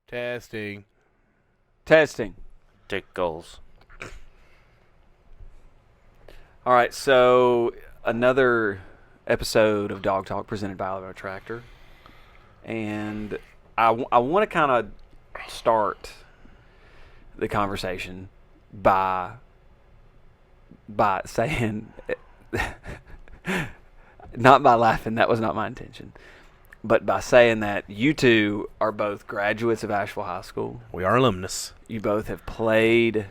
Testing. Dick goals. All right, so another episode of Dog Talk presented by Alumni Tractor. And I want to kind of start the conversation by saying, not by laughing, that was not my intention, but by saying that you two are both graduates of Ashville High School. We are alumnus. You both have played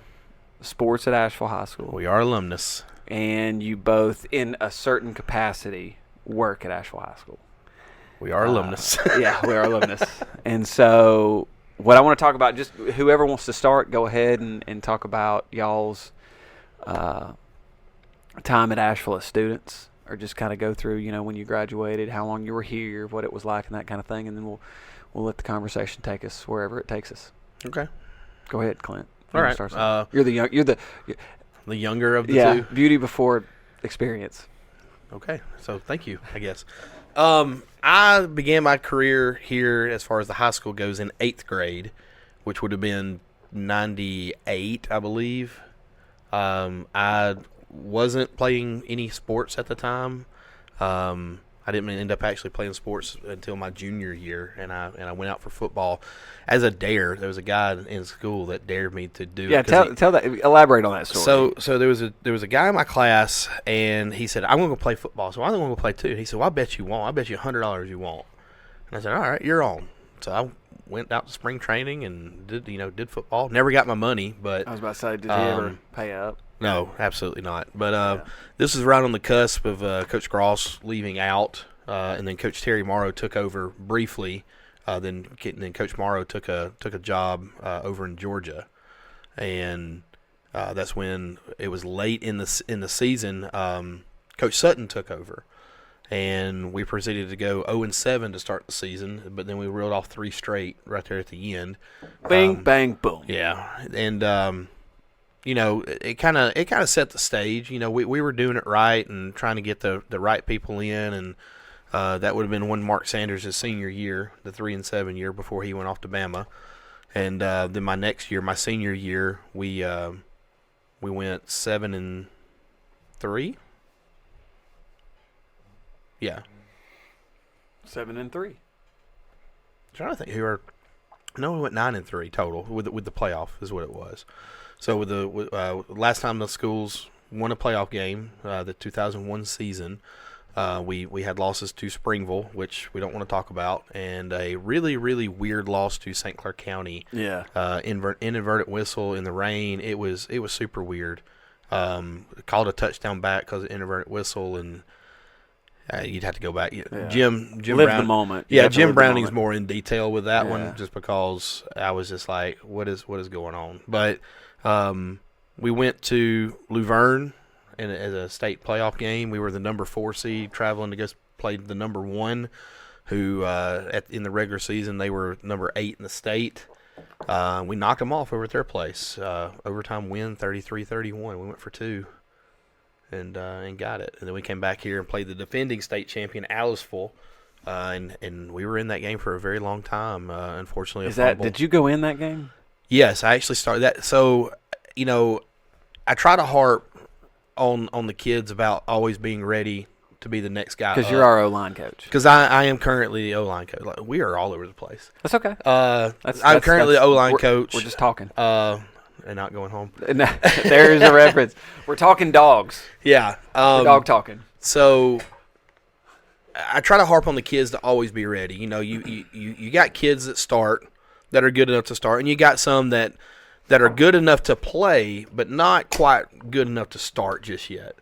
sports at Ashville High School. We are alumnus. And you both, in a certain capacity, work at Ashville High School. We are alumnus. Yeah, we are alumnus. And so what I want to talk about, just whoever wants to start, go ahead and talk about y'all's time at Asheville as students, or just kind of go through, when you graduated, how long you were here, what it was like, and that kind of thing, and then we'll let the conversation take us wherever it takes us. Okay. Go ahead, Clint. All right. You're the younger of the two. Beauty before experience. Okay. So thank you, I guess. I began my career here as far as the high school goes in 8th grade, which would have been 98, I believe. I wasn't playing any sports at the time. I didn't end up actually playing sports until my junior year, and I went out for football as a dare. There was a guy in school that dared me to do. Yeah, tell that. Elaborate on that story. So there was a guy in my class, and he said, "I'm going to go play football." So I'm going to go play too. And he said, "Well, I bet you won't. I bet you $100 you won't." And I said, "All right, you're on." So I went out to spring training and did football. Never got my money, but I was about to say, did you ever pay up? No, absolutely not. But this was right on the cusp of Coach Gross leaving out, and then Coach Terry Morrow took over briefly. Then Coach Morrow took a job over in Georgia, and that's when it was late in the season. Coach Sutton took over, and we proceeded to go 0-7 to start the season. But then we reeled off 3 straight right there at the end. Bing, bang, boom. Yeah, and it kind of set the stage. We were doing it right and trying to get the right people in, and that would have been when Mark Sanders' senior year, the 3-7 year before he went off to Bama, and then my next year, my senior year, we went 7-3. Yeah, 7-3. I'm trying to think we went 9-3 total with the playoff is what it was. So with the last time the schools won a playoff game, the 2001 season, we had losses to Springville, which we don't want to talk about, and a really, really weird loss to St. Clair County. Yeah. Inadvertent whistle in the rain. It was super weird. Called a touchdown back because of inadvertent whistle, and you'd have to go back. Yeah. Jim live Brown, the moment. Yeah, Jim Browning's more in detail with that Yeah. one, just because I was just like, what is going on? But we went to Luverne as a state playoff game. We were the number 4 seed, traveling to go play the number 1, who in the regular season they were number 8 in the state. We knocked them off over at their place. Overtime win, 33-31. We went for 2 and got it. And then we came back here and played the defending state champion, Aliceville. And we were in that game for a very long time. Unfortunately, Did you go in that game? Yes, I actually started that. So, I try to harp on the kids about always being ready to be the next guy. Because you're our O-line coach. Because I am currently the O-line coach. Like, we are all over the place. That's okay. I'm currently the O-line coach. We're just talking. And not going home. There is a reference. We're talking dogs. Yeah. We're dog talking. So I try to harp on the kids to always be ready. You got kids that are good enough to start, and you got some that are good enough to play, but not quite good enough to start just yet.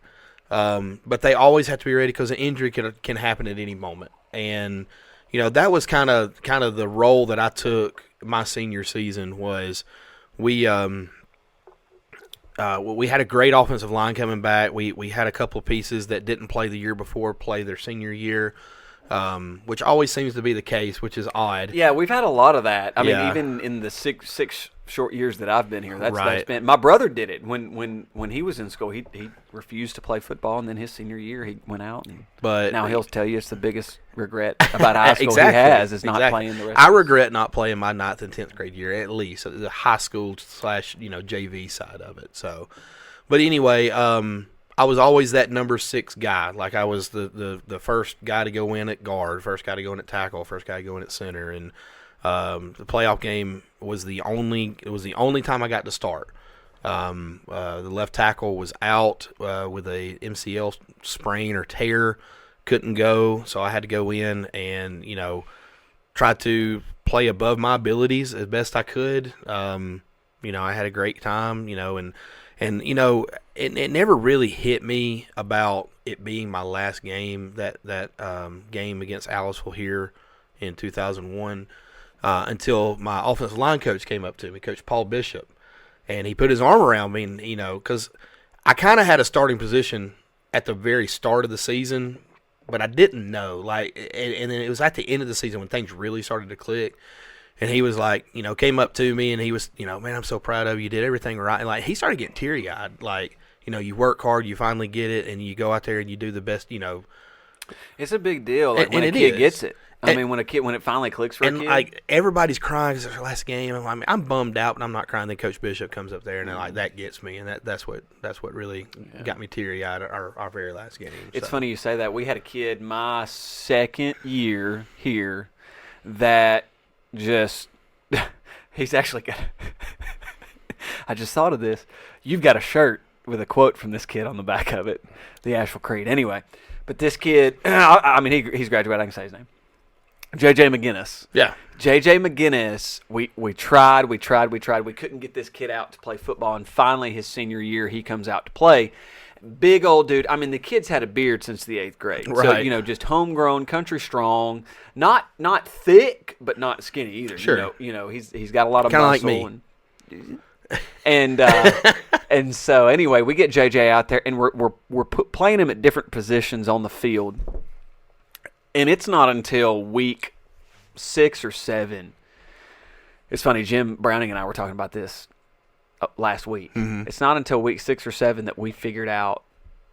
But they always have to be ready because an injury can happen at any moment. And that was kind of the role that I took my senior season. Was we had a great offensive line coming back. We had a couple of pieces that didn't play the year before play their senior year. which always seems to be the case, which is odd. Yeah, we've had a lot of that. I mean, Yeah. even in the six short years that I've been here, that's Right. been. My brother did it when he was in school. He refused to play football, and then his senior year he went out. And But now he'll tell you it's the biggest regret about high school exactly, he has is not exactly. playing the rest. I of regret not playing my 9th and 10th grade year, at least the high school / JV side of it. So, but anyway, I was always that number 6 guy. Like I was the first guy to go in at guard, first guy to go in at tackle, first guy to go in at center, and the playoff game was the only time I got to start. The left tackle was out with a MCL sprain or tear, couldn't go, so I had to go in and try to play above my abilities as best I could. I had a great time, and it never really hit me about it being my last game, that game against Aliceville here in 2001, until my offensive line coach came up to me, Coach Paul Bishop, and he put his arm around me, and because I kind of had a starting position at the very start of the season, but I didn't know, and then it was at the end of the season when things really started to click. And he was like, came up to me and he was, man, I'm so proud of you. You did everything right. And he started getting teary eyed. You work hard, you finally get it, and you go out there and you do the best, It's a big deal when a it kid is. gets it. I mean, when it finally clicks for a kid. Everybody's crying because it's their last game. I'm bummed out, but I'm not crying. Then Coach Bishop comes up there and that gets me, and that's what really got me teary eyed our very last game. It's funny you say that. We had a kid my second year here that just he's actually got I just thought of this. You've got a shirt with a quote from this kid on the back of it, the Ashville Creed. Anyway, but this kid, I mean, he's graduated. I can say his name. J.J. McGinnis. Yeah. J.J. McGinnis, we tried. We couldn't get this kid out to play football, and finally his senior year he comes out to play. Big old dude. I mean, the kid's had a beard since the 8th grade. Right. So, just homegrown, country strong, not thick, but not skinny either. Sure. He's got a lot of Kinda muscle. like me. And so anyway, we get JJ out there, and we're playing him at different positions on the field. And it's not until week 6 or 7. It's funny, Jim Browning and I were talking about this last week. Mm-hmm. It's not until week 6 or 7 that we figured out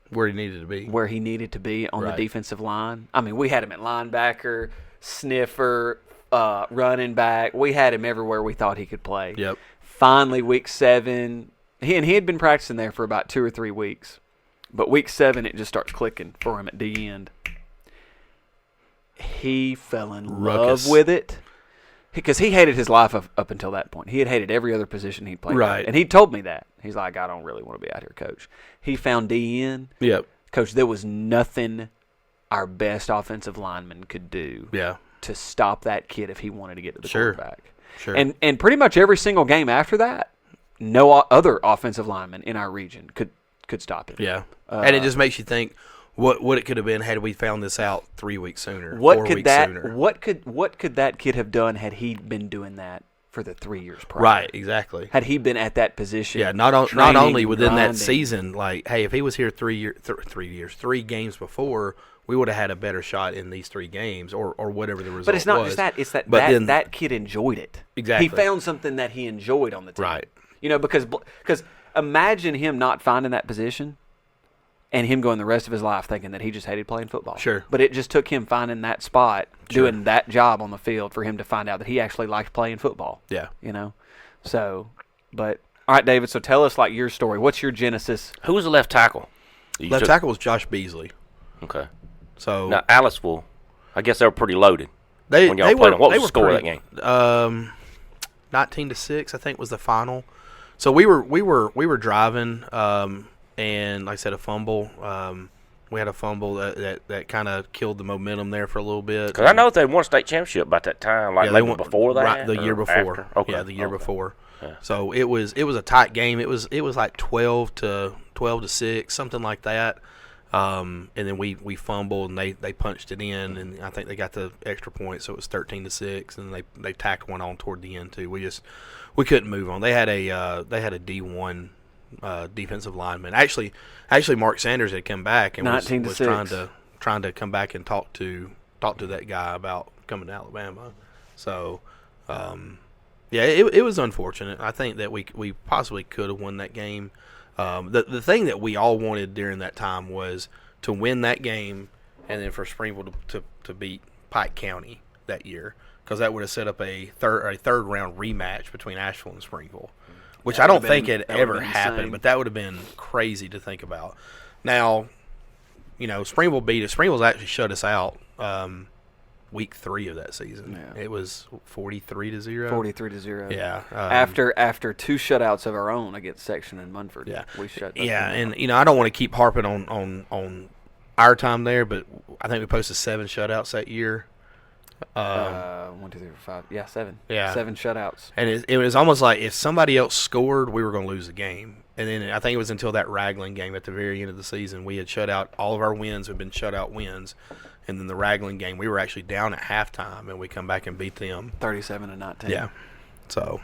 where he needed to be on Right. the defensive line. I mean, we had him at linebacker, sniffer, running back. We had him everywhere we thought he could play. Yep. Finally, week 7, he had been practicing there for about 2 or 3 weeks. But week 7, it just starts clicking for him at the end. He fell in Ruckus. love with it. Because he hated his life up until that point. He had hated every other position he'd played. Right. And he told me that. He's like, I don't really want to be out here, Coach. He found DN. Yep. Coach, there was nothing our best offensive lineman could do Yeah. to stop that kid if he wanted to get to the Sure. quarterback. Sure. And pretty much every single game after that, no other offensive lineman in our region could stop him. Yeah. And it just makes you think what it could have been had we found this out 3 weeks sooner, 4 weeks sooner. What could that kid have done had he been doing that for the 3 years prior? Right, exactly. Had he been at that position? Yeah, not training, only within grinding. that season, hey, if he was here 3 games before, we would have had a better shot in these 3 games or whatever the result was. But it's not just that. It's that kid enjoyed it. Exactly. He found something that he enjoyed on the team. Right. Because imagine him not finding that position and him going the rest of his life thinking that he just hated playing football. Sure. But it just took him finding that spot, doing that job on the field for him to find out that he actually liked playing football. Yeah. So, but, all right, David, so tell us, your story. What's your genesis? Who was the left tackle? Left tackle was Josh Beasley. Okay. So Now, Aliceville, I guess they were pretty loaded they when y'all they played were them. What they was the were score of pretty, that game? 19-6, I think, was the final. So we were driving, and like I said, a fumble. We had a fumble that kind of killed the momentum there for a little bit. Because I know they won a state championship about that time, Yeah, maybe before that, right, the year or before. after? Okay. Yeah, the year Okay. before. Yeah. So it was a tight game. It was like 12-6, something like that. And then we fumbled and they punched it in, and I think they got the extra point, so it was 13-6, and they tacked one on toward the end too. We couldn't move on. They had a D1 defensive lineman. Actually, Mark Sanders had come back and was 19-6. trying to come back and talk to talked to that guy about coming to Alabama. So, yeah, it was unfortunate. I think that we possibly could have won that game. The thing that we all wanted during that time was to win that game, and then for Springville to beat Pike County that year, because that would have set up a third round rematch between Ashville and Springville, which I don't think had ever happened. But that would have been crazy to think about. Now, Springville beat us. Springville's actually shut us out week 3 of that season. Yeah. It was 43-0. 43-0. Yeah. After 2 shutouts of our own against Section and Munford. Yeah. We shut. Yeah, and I don't want to keep harping on our time there, but I think we posted 7 shutouts that year. 1, 2, 3, 4, 5. Yeah, 7. Yeah. 7 shutouts. And it was almost like if somebody else scored, we were going to lose the game. And then I think it was until that Raglan game at the very end of the season, we had shut out all of our wins had been shutout wins. And then the Raglan game, we were actually down at halftime, and we come back and beat them 37-19. Yeah. So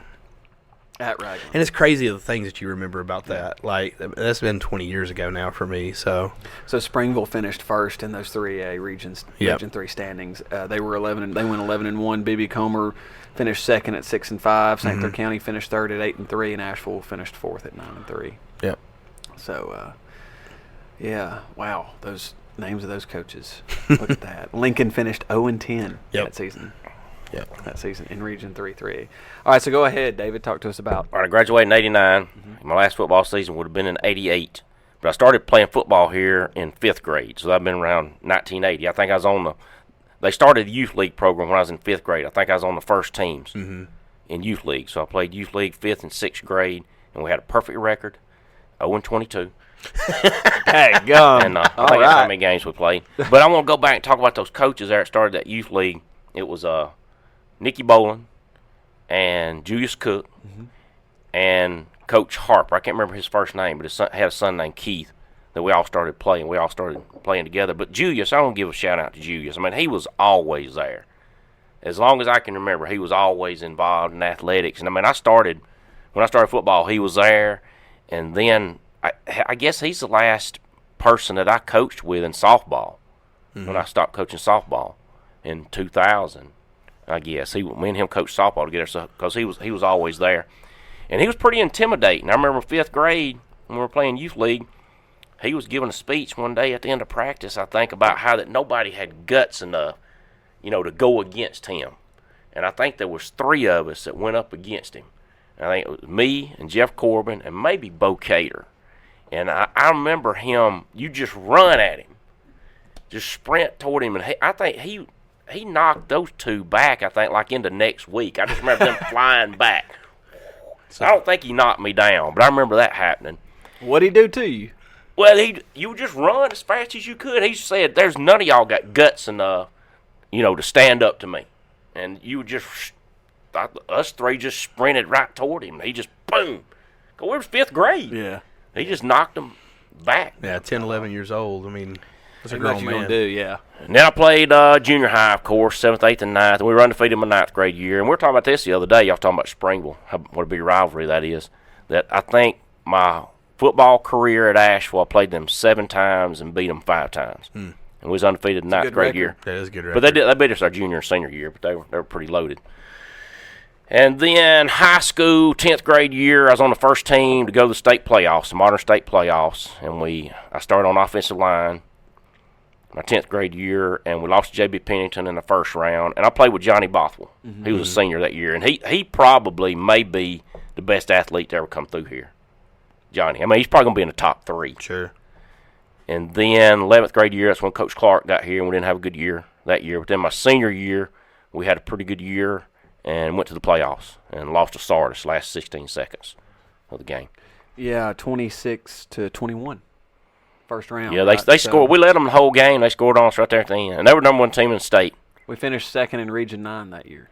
at Raglan. And it's crazy the things that you remember about that. Like, that's been 20 years ago now for me. So Springville finished first in those 3A regions, Region 3 standings. They went 11-1. BB Comer finished second at 6-5. St. Clair County finished third at 8-3, and Asheville finished fourth at 9-3. Yep. So, yeah, wow, those names of those coaches. Look at that. Lincoln finished 0-10 that season. Yep. That season in Region 3-3A. All right, so go ahead, David. Talk to us about. All right, I graduated in 89. My last football season would have been in 88. But I started playing football here in 5th grade, so I've been around 1980. I think I was they started the youth league program when I was in 5th grade. I think I was on the first teams in youth league. So I played youth league 5th and 6th grade, and we had a perfect record, 0-22. Hey, go. And I think that's how many games we played. But I want to go back and talk about those coaches there that started that youth league. It was Nicky Boland and Julius Cook and Coach Harper. I can't remember his first name, but he had a son named Keith that we all started playing. We all started playing together. But Julius, I want to give a shout-out to Julius. I mean, he was always there. As long as I can remember, he was always involved in athletics. And, I mean, when I started football, he was there. And then I guess he's the last person that I coached with in softball when I stopped coaching softball in 2000. I guess me and him coached softball together because he was always there, and he was pretty intimidating. I remember 5th grade when we were playing youth league, he was giving a speech one day at the end of practice. I think about how that nobody had guts enough, to go against him, and I think there was 3 of us that went up against him. And I think it was me and Jeff Corbin and maybe Bo Cater, and I remember him. You just run at him, just sprint toward him, and I think he knocked those 2 back, I think, like into next week. I just remember them flying back. I don't think he knocked me down, but I remember that happening. What'd he do to you? Well, you would just run as fast as you could. He said, there's none of y'all got guts enough, to stand up to me. And you would us 3 just sprinted right toward him. He just, boom. Because we was 5th grade. Yeah. He just knocked them back. Yeah, 10, 11 years old. I mean, that's a What grown you man. gonna do? Yeah. And then I played junior high, of course, 7th, 8th, and 9th. And we were undefeated in my 9th grade year. And we were talking about this the other day. Y'all talking about Springville, what a big rivalry that is. That I think my football career at Ashville, I played them 7 times and beat them 5 times. And we was undefeated in 9th grade year. That is a good record. But they beat us our junior and senior year, but they were pretty loaded. And then high school, 10th grade year, I was on the first team to go to the state playoffs, the modern state playoffs. And I started on offensive line my 10th grade year, and we lost to J.B. Pennington in the first round. And I played with Johnny Bothwell. He was a senior that year. And he probably may be the best athlete to ever come through here, Johnny. I mean, he's probably going to be in the top 3. Sure. And then 11th grade year, that's when Coach Clark got here, and we didn't have a good year that year. But then my senior year, we had a pretty good year and went to the playoffs and lost to Sardis last 16 seconds of the game. Yeah, 26-21. First round. Yeah, they scored. We led them the whole game. They scored on us right there at the end. And they were number 1 team in the state. We finished 2nd in Region 9 that year.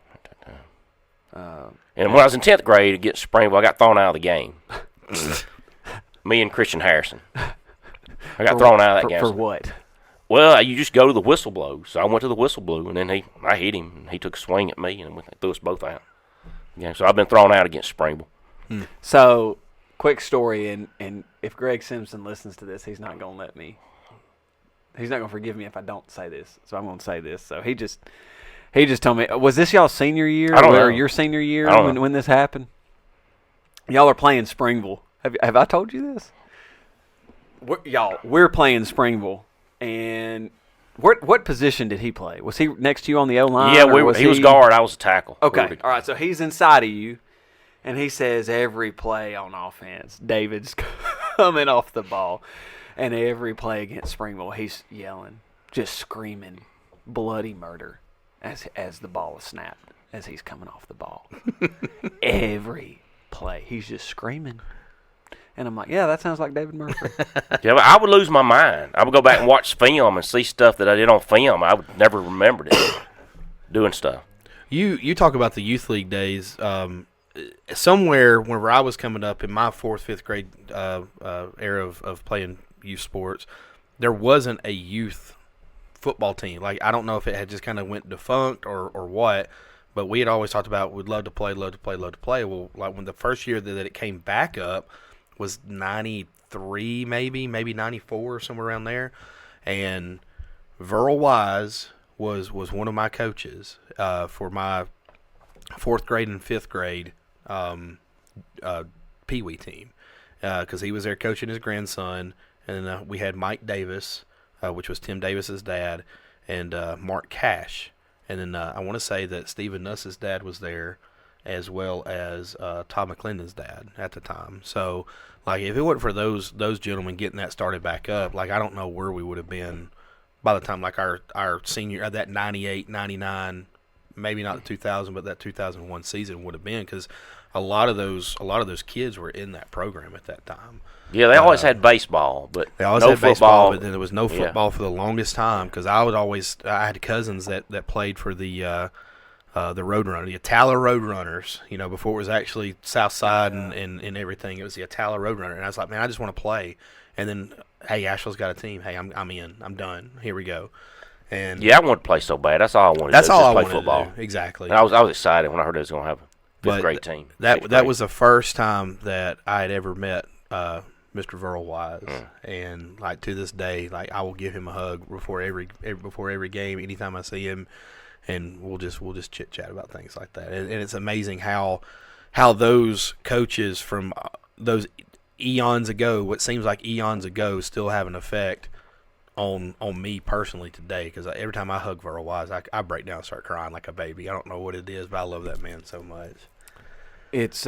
And when I was in 10th grade against Springville, I got thrown out of the game. Me and Christian Harrison. I got thrown out of that game. For what? Well, you just go to the whistle blow. So I went to the whistle blow, and then I hit him, and he took a swing at me, and threw us both out. Yeah, so I've been thrown out against Springville. So, quick story, and if Greg Simpson listens to this, he's not going to let me he's not gonna forgive me if I don't say this, so I'm gonna say this. So he just told me, was this y'all's senior year? I don't know. Or your senior year I don't know. when this happened? Y'all are playing Springville. Have I told you this? We're playing Springville, and what position did he play? Was he next to you on the O line? Yeah, he was guard. I was a tackle. Okay, all right. So he's inside of you, and he says every play on offense, David's coming off the ball, and every play against Springville, he's yelling, just screaming, bloody murder, as the ball is snapped, as he's coming off the ball. Every play, he's just screaming. And I'm like, yeah, that sounds like David Murphree. Yeah, but I would lose my mind. I would go back and watch film and see stuff that I did on film. I would never remember it doing stuff. You talk about the youth league days. Somewhere whenever I was coming up in my 4th, 5th grade era of playing youth sports, there wasn't a youth football team. Like, I don't know if it had just kind of went defunct or what, but we had always talked about we'd love to play. Well, like when the first year that it came back up was 93, maybe 94, somewhere around there, and Verl Wise was one of my coaches for my 4th grade and 5th grade Pee Wee team, because he was there coaching his grandson, and we had Mike Davis, which was Tim Davis's dad, and Mark Cash, and then I want to say that Stephen Nuss's dad was there, as well as Todd McClendon's dad at the time. So, like, if it wasn't for those gentlemen getting that started back up, like, I don't know where we would have been by the time, like, our senior, that 98, 99, maybe not the 2000, but that 2001 season would have been, because a lot of those kids were in that program at that time. Yeah, they always had baseball, but they always no had football. baseball, but then there was no football for the longest time, because I had cousins that played for the Roadrunner, the Atala Roadrunners, before it was actually Southside and everything. It was the Atala Roadrunner, and I was like, man, I just want to play. And then, hey, Asheville's got a team. Hey, I'm in. I'm done. Here we go. And yeah, I wanted to play so bad. That's all I wanted. That's to do, all just I play wanted football. to do. Exactly. And I was excited when I heard it was going to have a 5th grade team. That was the first time that I had ever met Mr. Verl Wise, and like to this day, like I will give him a hug before every game, anytime I see him. And we'll just chit chat about things like that, and it's amazing how those coaches from those eons ago, what seems like eons ago, still have an effect on me personally today. Because every time I hug Verl Wise, I break down and start crying like a baby. I don't know what it is, but I love that man so much. It's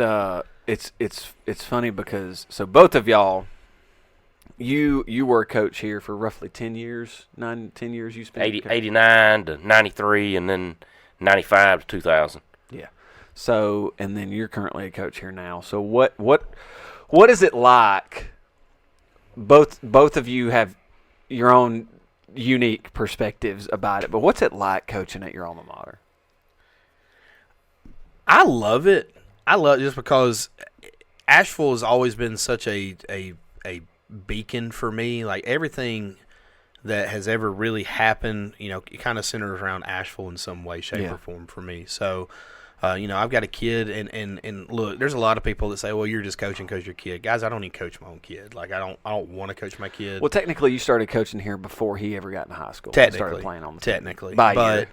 funny because both of y'all. You were a coach here for roughly 10 years, 10 years you spent? 89 to 93, and then 95 to 2000. Yeah. So, and then you're currently a coach here now. So what is it like? Both of you have your own unique perspectives about it, but what's it like coaching at your alma mater? I love it. I love it just because Asheville has always been such a beacon for me. Like, everything that has ever really happened, it kind of centers around Asheville in some way, shape, or form for me. So, I've got a kid, and look, there's a lot of people that say, well, you're just coaching because you're a kid. Guys, I don't even coach my own kid. Like, I don't want to coach my kid. Well, technically, you started coaching here before he ever got in high school. Technically. Started playing on the team. Technically. But,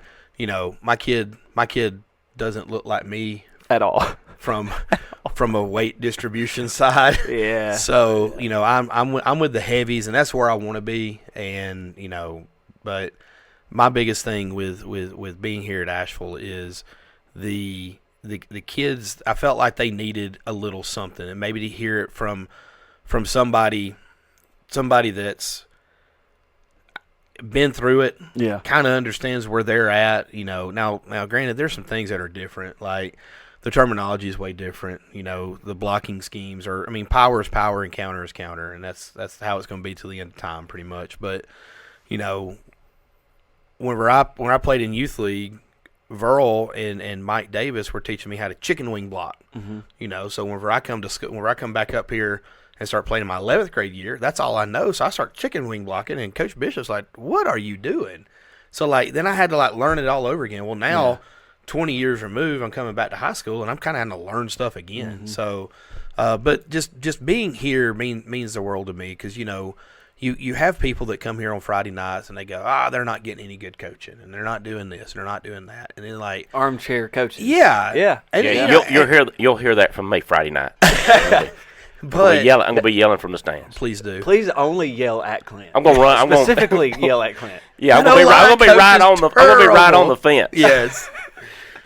my kid doesn't look like me at all. From a weight distribution side. Yeah. So, I'm with the heavies, and that's where I want to be. And, but my biggest thing with being here at Asheville is the kids. I felt like they needed a little something, and maybe to hear it from somebody that's been through it. Yeah. Kind of understands where they're at. Now granted, there's some things that are different, like the terminology is way different. The blocking schemes are, power is power and counter is counter, and that's how it's going to be till the end of time, pretty much. But, whenever I played in youth league, Verl and Mike Davis were teaching me how to chicken wing block. Mm-hmm. So whenever I come back up here and start playing in my 11th grade year, that's all I know. So I start chicken wing blocking, and Coach Bishop's like, "What are you doing?" So then I had to learn it all over again. Well, now. Yeah. 20 years removed, I'm coming back to high school, and I'm kind of having to learn stuff again. Mm-hmm. So, but just being here means the world to me, because you you have people that come here on Friday nights and they go, they're not getting any good coaching and they're not doing this and they're not doing that. And then like armchair coaching. Yeah. Yeah. And, Yeah, you'll hear that from me Friday night. I'm gonna be yelling from the stands. Please do. Please only yell at Clint. I'm gonna run. Specifically yell at Clint. Yeah, I'm gonna be right on the fence. Yes.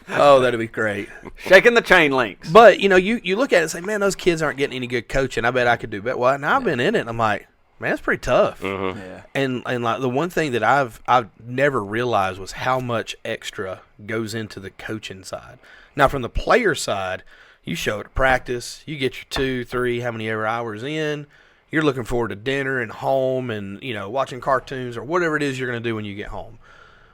Oh, that'd be great. Shaking the chain links. But you look at it and say, man, those kids aren't getting any good coaching. I bet I could do better. Well, now I've been in it, and I'm like, man, it's pretty tough. Mm-hmm. Yeah. And like the one thing that I've never realized was how much extra goes into the coaching side. Now, from the player side, you show up at practice, you get your 2, 3, how many ever hours in. You're looking forward to dinner and home and, watching cartoons or whatever it is you're going to do when you get home.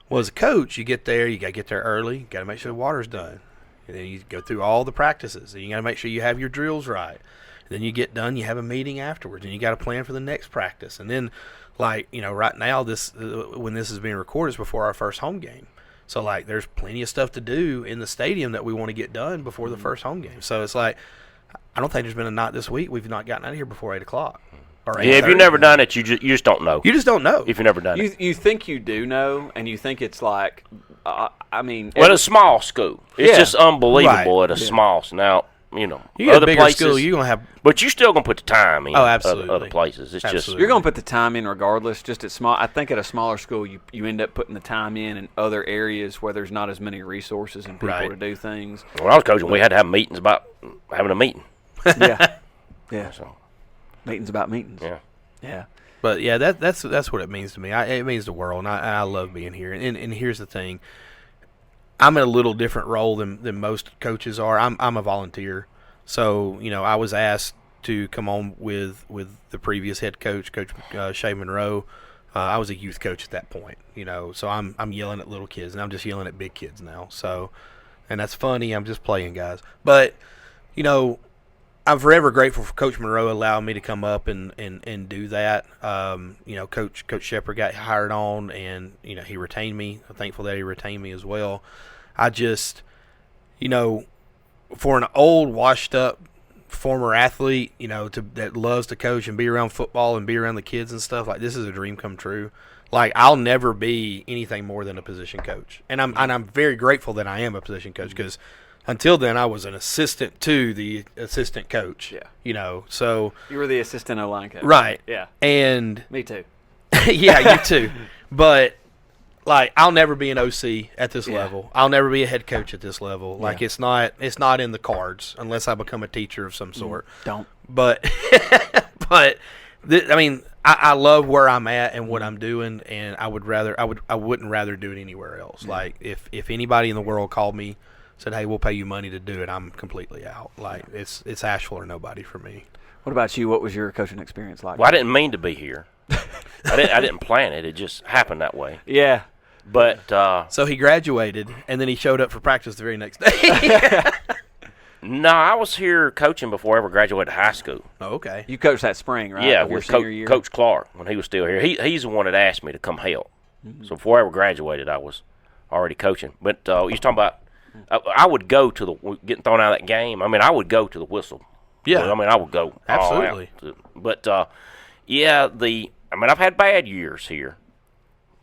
Well, as a coach, you get there, you got to get there early, you got to make sure the water's done. And then you go through all the practices, and you got to make sure you have your drills right. And then you get done, you have a meeting afterwards, and you got to plan for the next practice. And then, right now, when this is being recorded, is before our first home game. So, there's plenty of stuff to do in the stadium that we want to get done before the first home game. So, it's like, I don't think there's been a night this week we've not gotten out of here before 8 o'clock. Or yeah, if you've never done it, you just don't know. You just don't know. If you've never done it. You think you do know, and you think it's like, Well, at a small school. It's just unbelievable Right. at a small. Now, you get other a bigger places, school, you're going to have. But you're still going to put the time in. Oh, absolutely. Other places. It's Absolutely. you're going to put the time in regardless. Just at small, I think at a smaller school, you end up putting the time in other areas where there's not as many resources and people Right. to do things. When I was coaching, we had to have meetings about having a meeting. Yeah, yeah. So, Meetings about meetings. yeah. Yeah. But yeah, that's what it means to me. It means the world, and I love being here. And here's the thing: I'm in a little different role than most coaches are. I'm a volunteer, so I was asked to come on with the previous head coach, Coach Shay Monroe. I was a youth coach at that point, so I'm yelling at little kids, and I'm just yelling at big kids now. So, and that's funny. I'm just playing, guys. But I'm forever grateful for Coach Monroe allowing me to come up and do that. Coach Shepard got hired on, and he retained me. I'm thankful that he retained me as well. I just, for an old, washed-up former athlete, that loves to coach and be around football and be around the kids and stuff, this is a dream come true. I'll never be anything more than a position coach, and I'm very grateful that I am a position coach because. Until then, I was an assistant to the assistant coach. Yeah. So You were the assistant O-line coach. right. Yeah. And Me too. yeah, you too. But I'll never be an OC at this level. I'll never be a head coach at this level. It's not in the cards unless I become a teacher of some sort. Don't. But I love where I'm at and what I'm doing, and I wouldn't rather do it anywhere else. If anybody in the world called me, said, hey, we'll pay you money to do it, I'm completely out. It's Asheville or nobody for me. What about you? What was your coaching experience like? Well, I didn't mean to be here. I didn't plan it. It just happened that way. Yeah. But so he graduated, and then he showed up for practice the very next day. no, I was here coaching before I ever graduated high school. Oh, okay. You coached that spring, right? Yeah, Of your with senior year? Coach Clark when he was still here. He's the one that asked me to come help. Mm-hmm. So before I ever graduated, I was already coaching. But you was talking about. I would go to the getting thrown out of that game. I would go to the whistle. Yeah. I would go absolutely. All out. But I've had bad years here,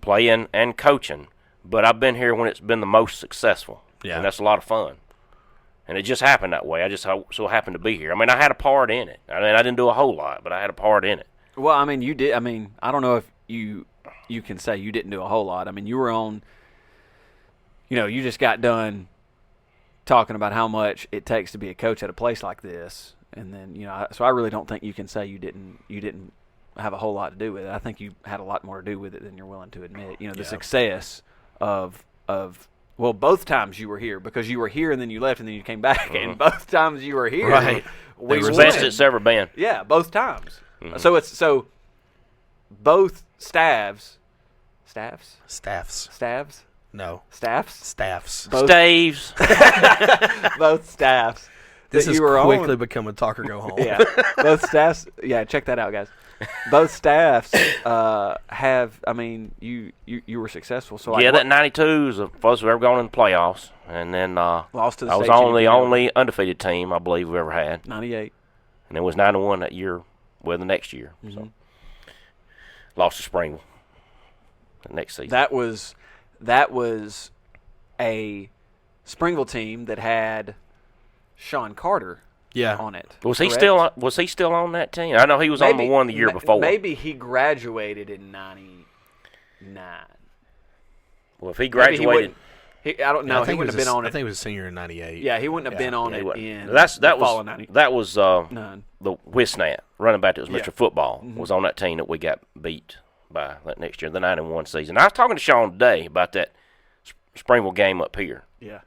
playing and coaching. But I've been here when it's been the most successful. Yeah. And that's a lot of fun. And it just happened that way. I just so happened to be here. I had a part in it. I didn't do a whole lot, but I had a part in it. Well, you did. I don't know if you can say you didn't do a whole lot. You were on. You just got done talking about how much it takes to be a coach at a place like this, and then so I really don't think you can say you didn't have a whole lot to do with it. I think you had a lot more to do with it than you're willing to admit. The success of both times you were here, because you were here and then you left and then you came back, and both times you were here, right? We It was won. the best it's ever been. Yeah, both times. Mm-hmm. So both staffs. No. Staffs? Both, Staves. both staffs. This that is you were quickly on. become a talker go home. Yeah. Both staffs. Yeah, check that out, guys. Both staffs have. You were successful. So That 92 is the first we've ever gone in the playoffs, and then lost to the I was state on the champion. only undefeated team I believe we ever had, 98. and it was 9-1 that year. Well, the next year. Mm-hmm. So. lost to Springville the next season. That was a Springville team that had Sean Carter on it. Was he still on that team? I know he was on the one the year before. Maybe he graduated in '99. Well, if he graduated, I don't know. He wouldn't have been on it. I think he was a senior in '98. Yeah, he wouldn't have been on it in that fall of '90. That was the Wisnat running back that was Mr. Football was on that team that we got beat by that next year, the '91 season. I was talking to Sean today about that Springville game up here. Yeah.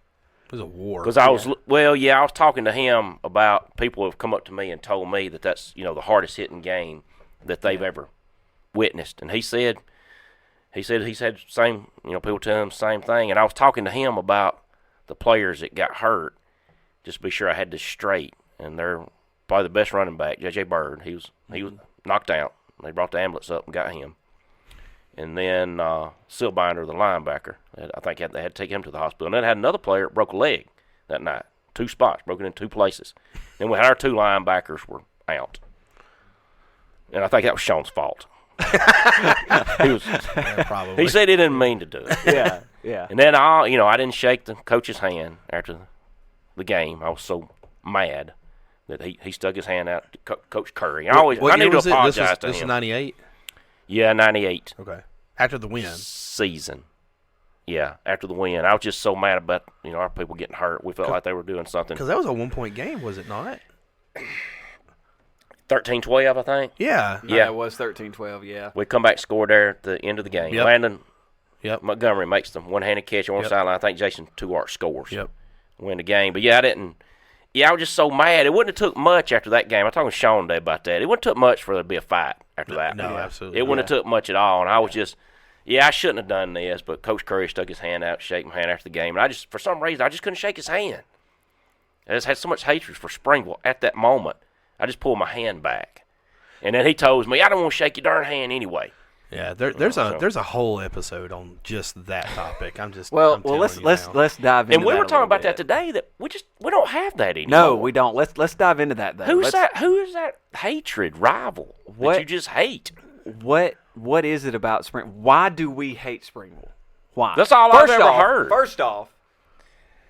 It was a war. Because I was I was talking to him about people who have come up to me and told me that that's the hardest hitting game that they've ever witnessed, and he said he's had the same people tell him the same thing, and I was talking to him about the players that got hurt, just to be sure I had this straight, and they're probably the best running back, J.J. Bird. He was knocked out. They brought the ambulance up and got him. And then Silbinder, the linebacker, I think they had to take him to the hospital. And then had another player that broke a leg that night, 2 spots, broken in 2 places. Then we had our 2 linebackers were out. And I think that was Sean's fault. Probably. He said he didn't mean to do it. Yeah. And then I didn't shake the coach's hand after the game. I was so mad that he stuck his hand out to Coach Curry. I need to apologize to him. This was '98. Yeah, 98. Okay. After the win. Season. Yeah, after the win. I was just so mad about, our people getting hurt. We felt like they were doing something. Because that was a 1-point game, was it not? 13-12, I think. Yeah. Yeah, it was 13-12, yeah. We come back, scored there at the end of the game. Yep. Landon Montgomery makes the one-handed catch on the sideline. I think Jason Tuart scores. Yep. Win the game. But, I was just so mad. It wouldn't have took much after that game. I was talking to Sean today about that. It wouldn't have took much for there to be a fight after that. No, absolutely. It wouldn't have took much at all. And I was just, I shouldn't have done this. But Coach Curry stuck his hand out, shake my hand after the game. And for some reason, I just couldn't shake his hand. I just had so much hatred for Springville at that moment. I just pulled my hand back. And then he told me, I don't want to shake your darn hand anyway. Yeah, there's a whole episode on just that topic. Let's dive into. And we were talking about that today. That we don't have that anymore. No, we don't. Let's dive into that though. Who is that hatred rival that you just hate? What is it about Springville? Why do we hate Springville? Why? That's all I've ever heard. First off,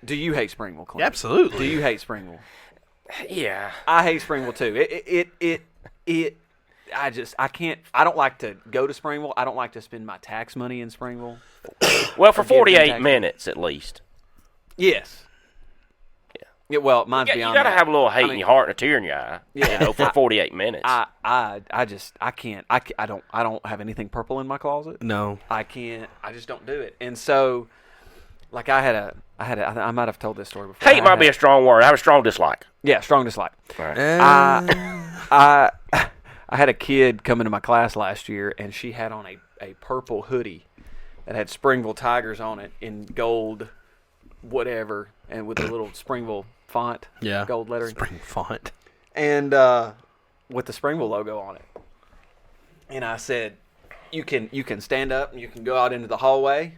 do you hate Springville, Clint? Absolutely. Do you hate Springville? Yeah, I hate Springville too. I can't. I don't like to go to Springville. I don't like to spend my tax money in Springville. Well, for 48 minutes at least. Yes. Yeah. Well, mine's beyond. You got to have a little hate in your heart and a tear in your eye. Yeah. For 48 minutes. I can't. I don't have anything purple in my closet. No. I can't. I just don't do it. And so, like I might have told this story before. Hate might be a strong word. I have a strong dislike. Yeah, strong dislike. All right. I had a kid come into my class last year, and she had on a purple hoodie that had Springville Tigers on it in gold, whatever, and with a little Springville font, gold lettering. Spring font. And with the Springville logo on it. And I said, you can stand up and you can go out into the hallway,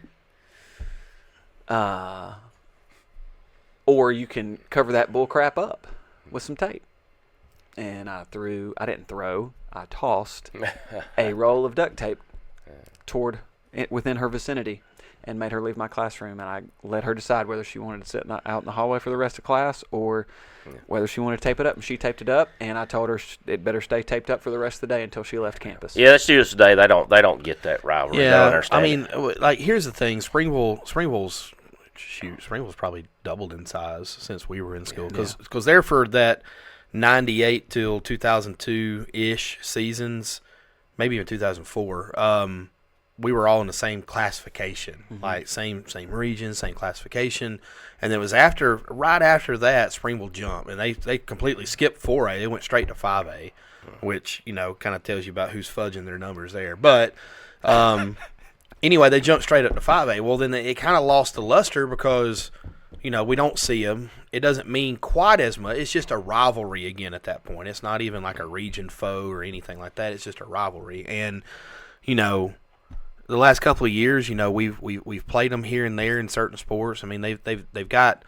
or you can cover that bull crap up with some tape. And I tossed a roll of duct tape within her vicinity and made her leave my classroom. And I let her decide whether she wanted to sit out in the hallway for the rest of class or whether she wanted to tape it up. And she taped it up, and I told her it better stay taped up for the rest of the day until she left campus. Yeah, the students today, they don't get that rivalry. They don't understand here's the thing. Springville's probably doubled in size since we were in school because they're for that 98 till 2002-ish seasons, maybe even 2004. We were all in the same classification, like same region, same classification, and it was right after that Springville jumped, and they completely skipped 4A. They went straight to 5A, which kind of tells you about who's fudging their numbers there. But anyway, they jumped straight up to 5A. Well, then it kind of lost the luster because we don't see them. It doesn't mean quite as much. It's just a rivalry again at that point. It's not even like a region foe or anything like that. It's just a rivalry. And, the last couple of years, we've played them here and there in certain sports. I mean, they've got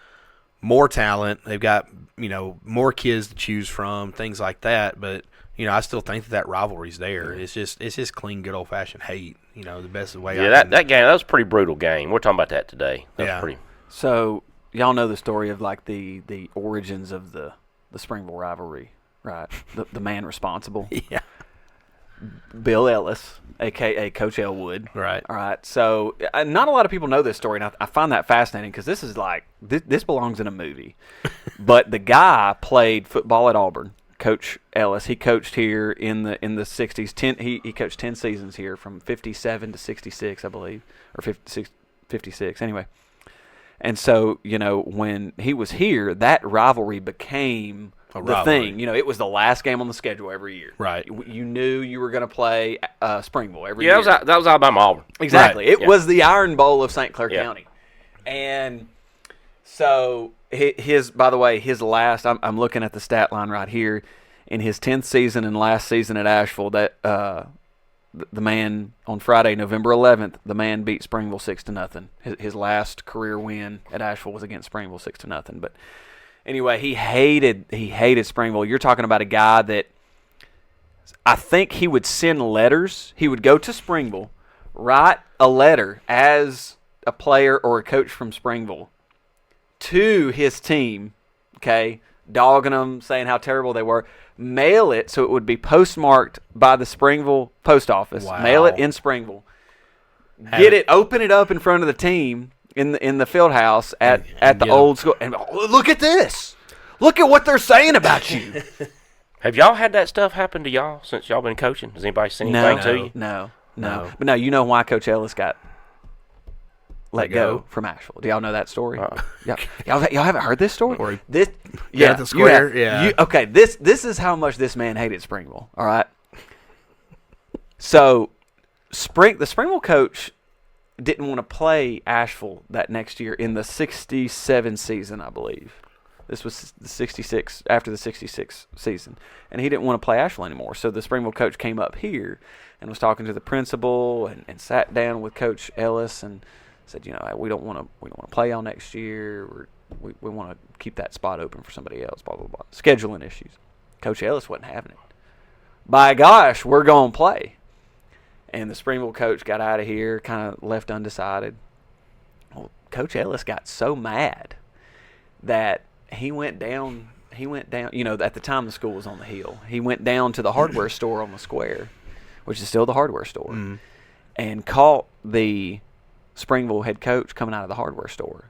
more talent. They've got more kids to choose from, things like that. But I still think that rivalry's there. It's just clean, good old fashioned hate. The best way. Yeah, that game, that was a pretty brutal game. We're talking about that today. That was pretty. So y'all know the story of like the origins of the Springville rivalry, right? The man responsible. Yeah. Bill Ellis, a.k.a. Coach Elwood. Right. All right. So not a lot of people know this story, and I find that fascinating because this is like this belongs in a movie. But the guy played football at Auburn. Coach Ellis, he coached here in the 60s. He coached 10 seasons here from 57 to 66, I believe, or 56 anyway. And so, when he was here, that rivalry became the thing. It was the last game on the schedule every year. Right. You knew you were going to play Springville every year. Yeah, that was Alabama Auburn. Exactly. Right. It was the Iron Bowl of St. Clair County. And so by the way, his last, I'm looking at the stat line right here, in his 10th season and last season at Ashville, that the man on Friday, November 11th, the man beat Springville 6-0. His last career win at Asheville was against Springville 6-0. But anyway, he hated Springville. You're talking about a guy that I think he would send letters. He would go to Springville, write a letter as a player or a coach from Springville to his team, okay, dogging them, saying how terrible they were. Mail it so it would be postmarked by the Springville post office. Wow. Mail it in Springville. Open it up in front of the team in the field house at the old school. And look at this. Look at what they're saying about you. Have y'all had that stuff happen to y'all since y'all been coaching? Has anybody seen anything to you? No. But no, you know why Coach Ellis got let go from Asheville. Do y'all know that story? Y'all haven't heard this story? At the square. Okay, this is how much this man hated Springville. All right. So, the Springville coach didn't want to play Asheville that next year in the 67 season, I believe. This was the 66 after the 66 season, and he didn't want to play Asheville anymore. So the Springville coach came up here and was talking to the principal and sat down with Coach Ellis and said, we don't want to play y'all next year. We want to keep that spot open for somebody else. Blah blah blah. Scheduling issues. Coach Ellis wasn't having it. By gosh, we're gonna play. And the Springville coach got out of here, kind of left undecided. Well, Coach Ellis got so mad that he went down. At the time the school was on the hill. He went down to the hardware store on the square, which is still the hardware store, and caught the Springville head coach coming out of the hardware store.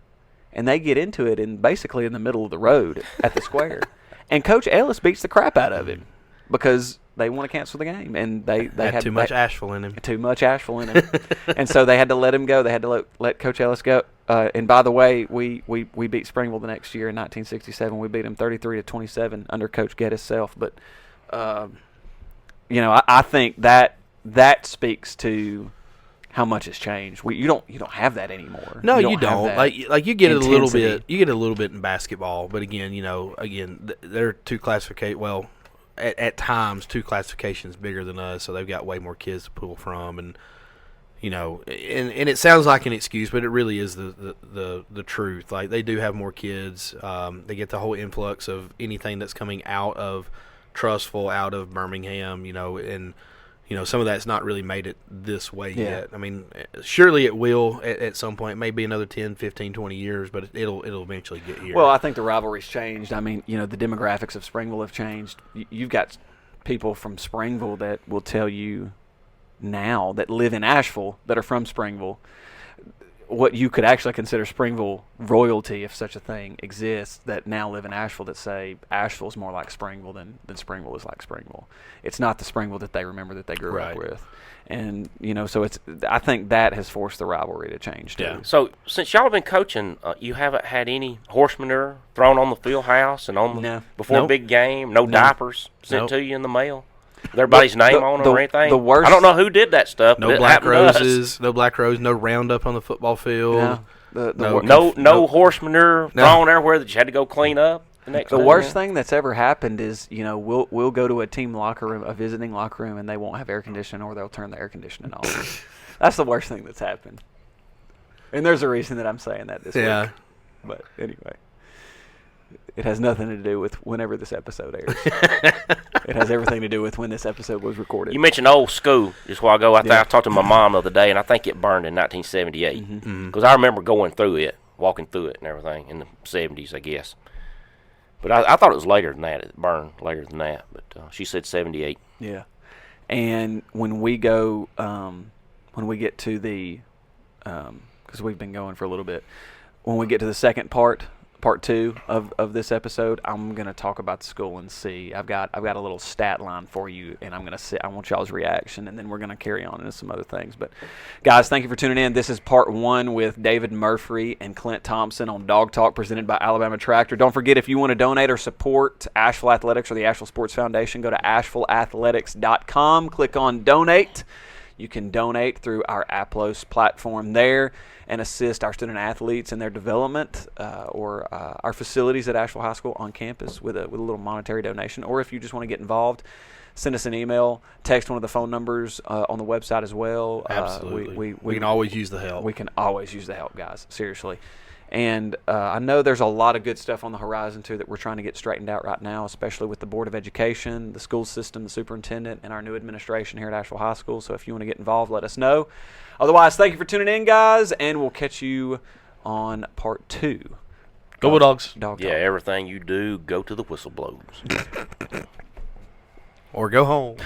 And they get into it basically in the middle of the road at the square. And Coach Ellis beats the crap out of him because they want to cancel the game. And they had too much Asheville in him. Too much Asheville in him. And so they had to let him go. They had to let Coach Ellis go. And by the way, we beat Springville the next year in 1967. We beat them 33-27 under Coach Geddes' self. But, I think that speaks to how much has changed. You don't have that anymore. No, you don't. Like you get it a little bit. You get a little bit in basketball, but again, they're two classifications. Well, at times two classifications bigger than us, so they've got way more kids to pull from, and and it sounds like an excuse, but it really is the truth. Like they do have more kids. They get the whole influx of anything that's coming out of Trussville, out of Birmingham, and. Some of that's not really made it this way yet. I mean, surely it will at some point. Maybe another 10, 15, 20 years, but it'll eventually get here. Well, I think the rivalry's changed. I mean, the demographics of Springville have changed. You've got people from Springville that will tell you now that live in Asheville that are from Springville what you could actually consider Springville royalty, if such a thing exists, that now live in Asheville that say Asheville's more like Springville than Springville is like Springville. It's not the Springville that they remember that they grew up with. And, so I think that has forced the rivalry to change, too. Yeah. So, since y'all have been coaching, you haven't had any horse manure thrown on the field house and before a big game? No diapers sent to you in the mail? With everybody's name on them or anything? I don't know who did that stuff. No black roses, no Roundup on the football field. No horse manure thrown everywhere that you had to go clean up. The worst thing that's ever happened is, we'll go to a team locker room, a visiting locker room, and they won't have air conditioning, or they'll turn the air conditioning off. That's the worst thing that's happened. And there's a reason that I'm saying that this week. But anyway. It has nothing to do with whenever this episode airs. It has everything to do with when this episode was recorded. You mentioned old school just while I go out there. Yeah. I talked to my mom the other day, and I think it burned in 1978. Because I remember going through it, walking through it and everything in the 70s, I guess. But I thought it was later than that. It burned later than that. But she said 78. Yeah. And when we go, when we get to the, because we've been going for a little bit, when we get to the second part 2 of this episode, I'm gonna talk about the school and see. I've got a little stat line for you, and I'm gonna see. I want y'all's reaction, and then we're gonna carry on into some other things. But guys, thank you for tuning in. This is part 1 with David Murphree and Clint Thompson on Dog Talk, presented by Alabama Tractor. Don't forget, if you want to donate or support Asheville Athletics or the Asheville Sports Foundation, go to AshevilleAthletics.com. Click on Donate. You can donate through our Aplos platform there and assist our student athletes in their development or our facilities at Asheville High School on campus with a little monetary donation. Or if you just want to get involved, send us an email, text one of the phone numbers on the website as well. Absolutely. We can always use the help. We can always use the help, guys. Seriously. And I know there's a lot of good stuff on the horizon, too, that we're trying to get straightened out right now, especially with the Board of Education, the school system, the superintendent, and our new administration here at Asheville High School. So if you want to get involved, let us know. Otherwise, thank you for tuning in, guys, and we'll catch you on part 2. Go Bulldogs. Dog Yeah, Talk. everything you do, go to the whistle blows. Or go home.